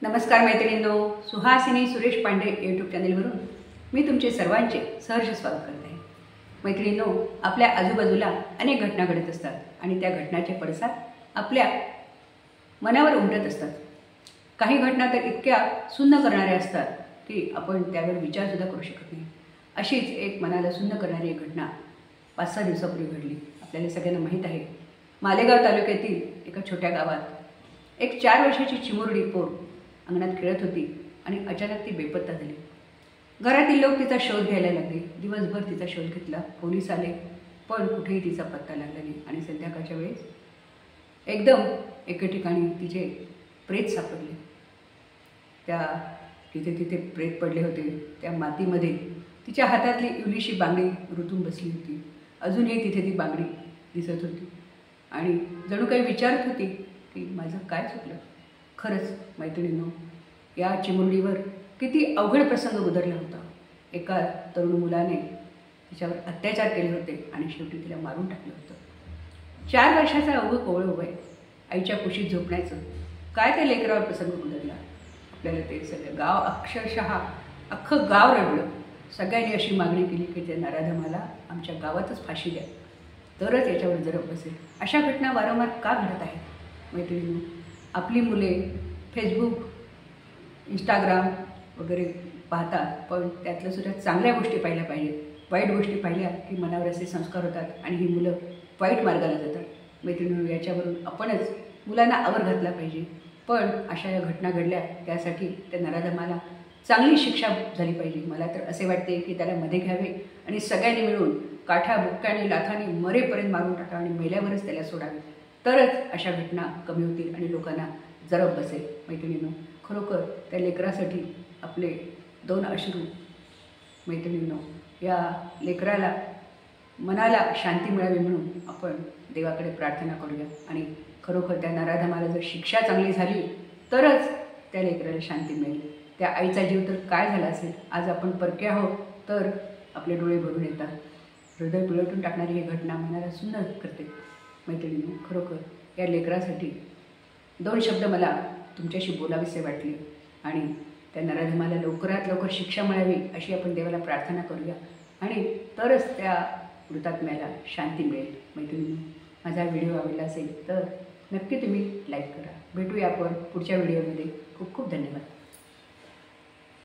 नमस्कार मैत्रिणींनो, सुहासिनी सुरेश पांडे यूट्यूब चॅनलवरून मी तुमचे सर्वांचे सहर्ष स्वागत करते. मैत्रिणींनो, आपल्या आजूबाजूला अनेक घटना घडत असतात आणि त्या घटनाचे पडसाद आपल्या मनावर उमटत असतात. काही घटना तर इतक्या सुन्न करणाऱ्या असतात की आपण त्यावर विचारसुद्धा करू शकत नाही. अशीच एक मनाला सुन्न करणारी एक घटना 5-6 दिवसापूर्वी घडली. आपल्याला सगळ्यांना माहीत आहे, मालेगाव तालुक्यातील एका छोट्या गावात एक 4 वर्षाची चिमुरडी पोर अंगणात खेळत होती आणि अचानक ती बेपत्ता झाली. घरातील लोक तिचा शोध घ्यायला लागले. दिवसभर तिचा शोध घेतला, पोलीस आले, पण कुठेही तिचा पत्ता लागला नाही. आणि संध्याकाळच्या वेळेस एकदम एके ठिकाणी तिचे प्रेत सापडले. तिथे प्रेत पडले होते. त्या मातीमध्ये तिच्या हातातली इवलीशी बांगडी रुतून बसली होती. अजूनही तिथे ती बांगडी दिसत होती आणि जणू काही विचारत होती की माझं काय चुकलं. खरंच मैत्रिणींनो, या चिमुरडीवर किती अवघड प्रसंग गुदरला होता. एका तरुण मुलाने तिच्यावर अत्याचार केले होते आणि शेवटी तिला मारून टाकलं होतं. 4 वर्षाचा अवघं कोवळं वय, आईच्या कुशीत झोपण्याचं काय त्या लेकरावर प्रसंग गुदरला. आपल्याला ते सगळं गाव, अक्षरशः अख्खं गाव रडलं. सगळ्यांनी अशी मागणी केली की त्या नराधमाला आमच्या गावातच फाशी द्या, तरच याच्यावर जरब बसेल. अशा घटना वारंवार का घडत आहेत मैत्रिणींनो? आपली मुले फेसबुक, इंस्टाग्राम वगैरे पाहतात, पण त्यातलं सुद्धा चांगल्या गोष्टी पाहिल्या पाहिजेत. वाईट गोष्टी पाहिल्या की मनावर असे संस्कार होतात आणि ही मुलं वाईट मार्गाला जातात. मैत्रिणींनो, याच्यावरून आपणच मुलांना आवर घातला पाहिजे. पण अशा या घटना घडल्या, त्यासाठी त्या नराधमाला चांगली शिक्षा झाली पाहिजे. मला तर असे वाटते की त्याला मध्ये घ्यावे आणि सगळ्यांनी मिळून काठा बुक्क्याने लाथाने मरेपर्यंत मारून टाका आणि मेल्यावरच त्याला सोडावे, तरच अशा घटना कमी होतील आणि लोकांना जरब बसेल. मैत्रिणींनो, खरोखर त्या लेकरासाठी आपले 2 अश्रू. मैत्रिणींनो, या लेकराला मनाला शांती मिळावी म्हणून आपण देवाकडे प्रार्थना करूया आणि खरोखर त्या नराधमाला जर शिक्षा चांगली झाली तरच त्या लेकराला शांती मिळेल. त्या आईचा जीव तर काय झाला असेल. आज आपण परके आहोत तर आपले डोळे भरून येतात. हृदय पिळवटून टाकणारी ही घटना मनाला सुन्न करते. मैत्रिणींनो, खरोखर या लेकरासाठी 2 शब्द मला तुमच्याशी बोलावेसे वाटले आणि त्या नराधमाला लवकरात लवकर शिक्षा मिळावी अशी आपण देवाला प्रार्थना करूया आणि तरच त्या हुतात्म्याला शांती मिळेल. मैत्रिणींनो, माझा व्हिडिओ आवडला असेल तर नक्की तुम्ही लाईक करा. भेटूया आपण पुढच्या व्हिडिओमध्ये. खूप खूप धन्यवाद.